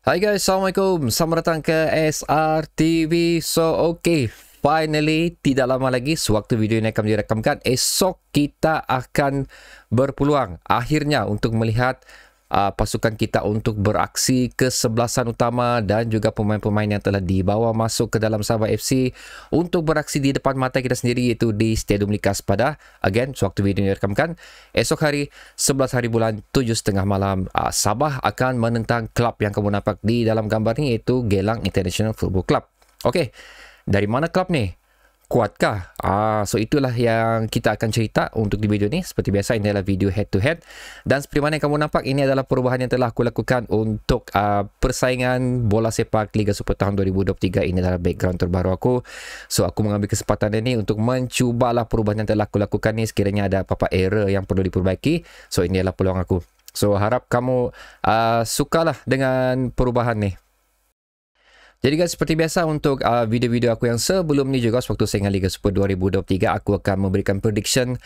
Hai guys, Assalamualaikum. Selamat datang ke SRTV. Finally, tidak lama lagi sewaktu video ini akan dirakamkan, esok kita akan berpeluang akhirnya untuk melihat pasukan kita untuk beraksi kesebelasan utama dan juga pemain-pemain yang telah dibawa masuk ke dalam Sabah FC untuk beraksi di depan mata kita sendiri, iaitu di Stadium Likas pada sewaktu video ini dirakamkan esok hari 11 hari bulan 7.30 malam. Sabah akan menentang klub yang kamu nampak di dalam gambar ni, iaitu Geylang International Football Club. Okey, dari mana klub ni? Kuatkah? So itulah yang kita akan cerita untuk di video ni. Seperti biasa, ini adalah video head to head, dan seperti mana yang kamu nampak, ini adalah perubahan yang telah aku lakukan untuk persaingan bola sepak Liga Super tahun 2023. Ini adalah background terbaru aku, so aku mengambil kesempatan ini untuk mencubalah perubahan yang telah aku lakukan ni. Sekiranya ada apa-apa error yang perlu diperbaiki, so ini adalah peluang aku. So harap kamu sukalah dengan perubahan ni. Jadi guys, seperti biasa untuk video-video aku yang sebelum ni juga, sewaktu saingan Liga Super 2023, aku akan memberikan prediction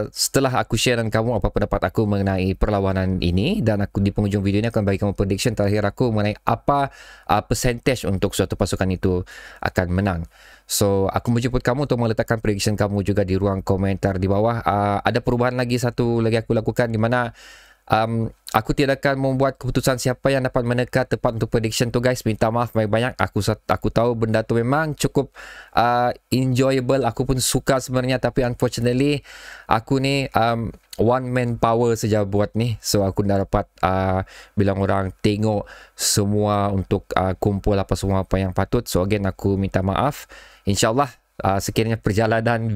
setelah aku share dengan kamu apa pendapat aku mengenai perlawanan ini, dan aku di penghujung video ini akan bagi kamu prediction terakhir aku mengenai apa percentage untuk suatu pasukan itu akan menang. So aku menjemput kamu untuk meletakkan prediction kamu juga di ruang komentar di bawah. Ada perubahan lagi, satu lagi aku lakukan, di mana aku tidak akan membuat keputusan siapa yang dapat meneka tepat untuk prediction tu guys. Minta maaf banyak-banyak. Aku tahu benda tu memang cukup enjoyable. Aku pun suka sebenarnya, tapi unfortunately aku ni one man power saja buat ni. So aku dah dapat bilang orang tengok semua untuk kumpul apa semua apa yang patut. So again, aku minta maaf. InsyaAllah sekiranya perjalanan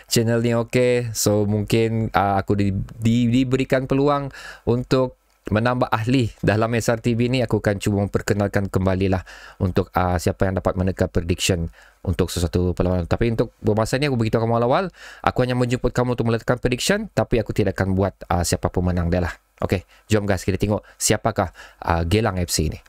channel ni okey, so mungkin aku diberikan peluang untuk menambah ahli dalam SRTV ni, aku akan cuba memperkenalkan kembali lah untuk siapa yang dapat meneka prediction untuk sesuatu perlawanan. Tapi untuk bermasa ni, aku beritahu kamu awal-awal, aku hanya menjemput kamu untuk meletakkan prediction, tapi aku tidak akan buat siapa pemenang dia lah. Okey, jom guys, kita tengok siapakah Geylang FC ni.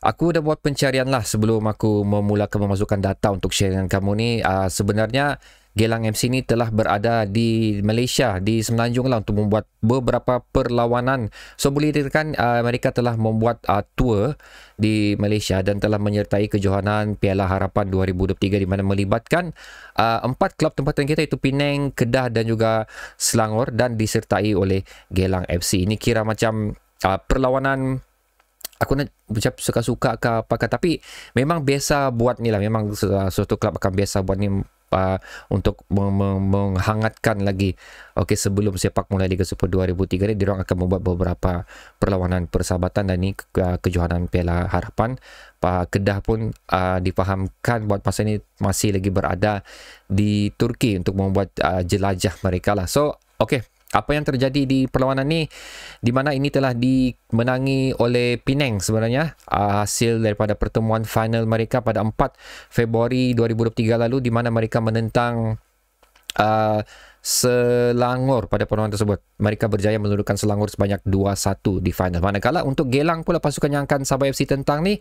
Aku dah buat pencarian lah sebelum aku memulakan memasukkan data untuk share dengan kamu ni. Sebenarnya Geylang FC ni telah berada di Malaysia, di Semenanjung lah, untuk membuat beberapa perlawanan. So boleh dikatakan mereka telah membuat tour di Malaysia dan telah menyertai kejohanan Piala Harapan 2023, di mana melibatkan 4 klub tempatan kita, iaitu Penang, Kedah dan juga Selangor, dan disertai oleh Geylang FC. Ini kira macam perlawanan, aku nak ucap suka-suka ke apakah, tapi memang biasa buat ni lah. Memang suatu klub akan biasa buat ni untuk menghangatkan lagi. Okey, sebelum sepak mulai Liga Super 2003 ni, diorang akan membuat beberapa perlawanan persahabatan, dan ni kejohanan Piala Harapan. Kedah pun difahamkan buat masa ni masih lagi berada di Turki untuk membuat jelajah mereka lah. So okey, apa yang terjadi di perlawanan ni, di mana ini telah dimenangi oleh Penang sebenarnya, hasil daripada pertemuan final mereka pada 4 Februari 2023 lalu, di mana mereka menentang Selangor pada perlawanan tersebut. Mereka berjaya menundukkan Selangor sebanyak 2-1 di final. Manakala untuk Geylang pula, pasukan yang akan Sabah FC tentang ni,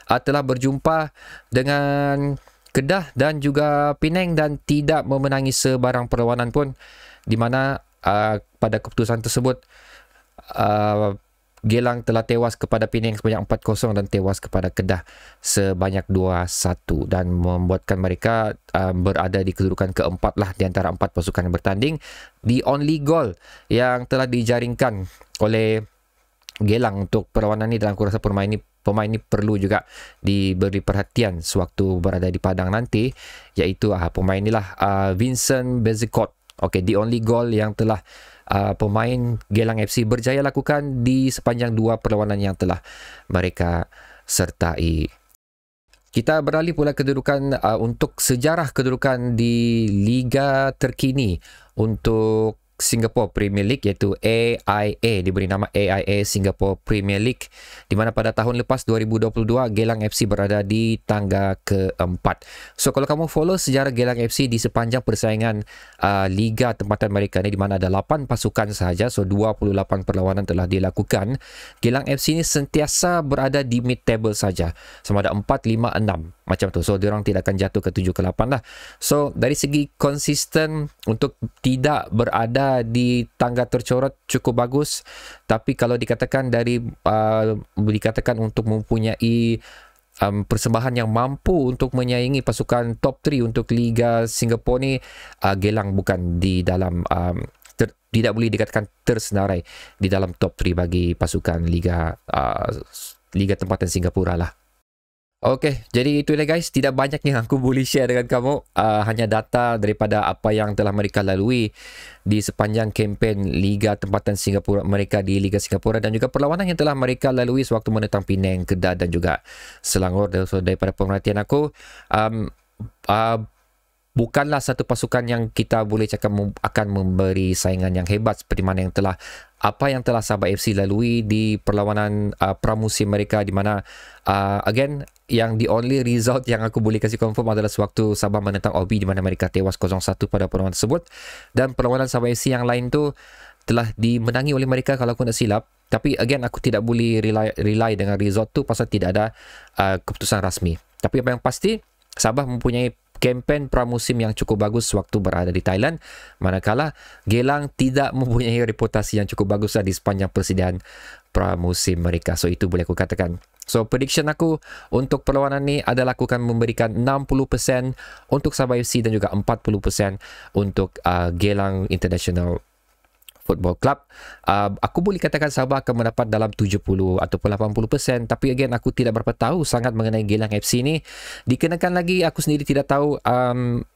telah berjumpa dengan Kedah dan juga Penang dan tidak memenangi sebarang perlawanan pun, di mana pada keputusan tersebut Geylang telah tewas kepada Penang sebanyak 4-0 dan tewas kepada Kedah sebanyak 2-1, dan membuatkan mereka berada di kedudukan keempat lah di antara 4 pasukan yang bertanding. The only goal yang telah dijaringkan oleh Geylang untuk perlawanan ini, dan aku rasa pemain ini perlu juga diberi perhatian sewaktu berada di padang nanti, iaitu pemain inilah Vincent Bezekot. Okey, the only goal yang telah pemain Geylang FC berjaya lakukan di sepanjang 2 perlawanan yang telah mereka sertai. Kita beralih pula kedudukan untuk sejarah kedudukan di liga terkini untuk Singapore Premier League, iaitu AIA, diberi nama AIA Singapore Premier League, di mana pada tahun lepas 2022 Geylang FC berada di tangga keempat. So kalau kamu follow sejarah Geylang FC di sepanjang persaingan liga tempatan mereka ni, di mana ada 8 pasukan sahaja, so 28 perlawanan telah dilakukan, Geylang FC ni sentiasa berada di mid table saja, sama ada 4, 5, 6. macam tu. So diorang tidak akan jatuh ke 7 ke 8 lah. So dari segi konsisten untuk tidak berada di tangga tercorot cukup bagus. Tapi kalau dikatakan dikatakan untuk mempunyai persembahan yang mampu untuk menyaingi pasukan top 3 untuk Liga Singapura ni, Geylang bukan di dalam tidak boleh dikatakan tersenarai di dalam top 3 bagi pasukan Liga tempatan Singapura lah. Okey, jadi itu dia guys, tidak banyak yang aku boleh share dengan kamu, hanya data daripada apa yang telah mereka lalui di sepanjang kempen Liga Tempatan Singapura mereka di Liga Singapura, dan juga perlawanan yang telah mereka lalui sewaktu menentang Penang, Kedah dan juga Selangor. So daripada pemerhatian aku, bukanlah satu pasukan yang kita boleh cakap akan memberi saingan yang hebat seperti mana yang telah Sabah FC lalui di perlawanan pramusim mereka, di mana again yang the only result yang aku boleh kasih confirm adalah sewaktu Sabah menentang OB, di mana mereka tewas 0-1 pada perlawanan tersebut, dan perlawanan Sabah FC yang lain tu telah dimenangi oleh mereka kalau aku tak silap. Tapi again aku tidak boleh rely dengan result tu pasal tidak ada keputusan rasmi. Tapi apa yang pasti, Sabah mempunyai kempen pramusim yang cukup bagus waktu berada di Thailand, manakala Geylang tidak mempunyai reputasi yang cukup bagus di sepanjang persediaan pramusim mereka. So itu boleh aku katakan. So prediction aku untuk perlawanan ni adalah aku akan memberikan 60% untuk Sabah FC dan juga 40% untuk Geylang International Football Club. Aku boleh katakan Sabah akan mendapat dalam 70 ataupun 80%, tapi again aku tidak berapa tahu sangat mengenai Geylang FC ni, dikenakan lagi aku sendiri tidak tahu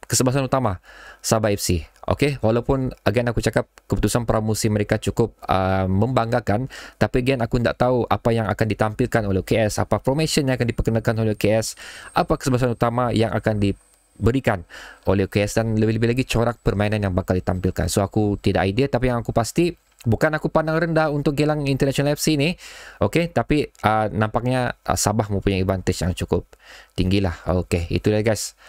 kesebelasan utama Sabah FC. Okay, walaupun again aku cakap keputusan pramusim mereka cukup membanggakan, tapi again aku tidak tahu apa yang akan ditampilkan oleh OKS, apa formation yang akan diperkenalkan oleh OKS, apa kesebelasan utama yang akan diberikan oleh OKS, dan lebih-lebih lagi corak permainan yang bakal ditampilkan. So aku tidak idea, tapi yang aku pasti bukan aku pandang rendah untuk Geylang International FC ni, okay, tapi nampaknya Sabah mempunyai advantage yang cukup tinggi lah. Okay, itu dia guys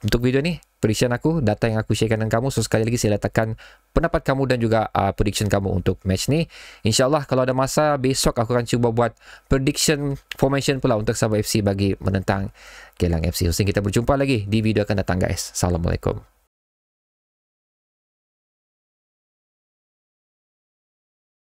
untuk video ni, prediction aku, data yang aku sharekan dengan kamu. So sekali lagi saya letakkan pendapat kamu dan juga prediction kamu untuk match ni. InsyaAllah kalau ada masa besok aku akan cuba buat prediction formation pula untuk Sabah FC bagi menentang Geylang FC. So kita berjumpa lagi di video akan datang guys. Assalamualaikum.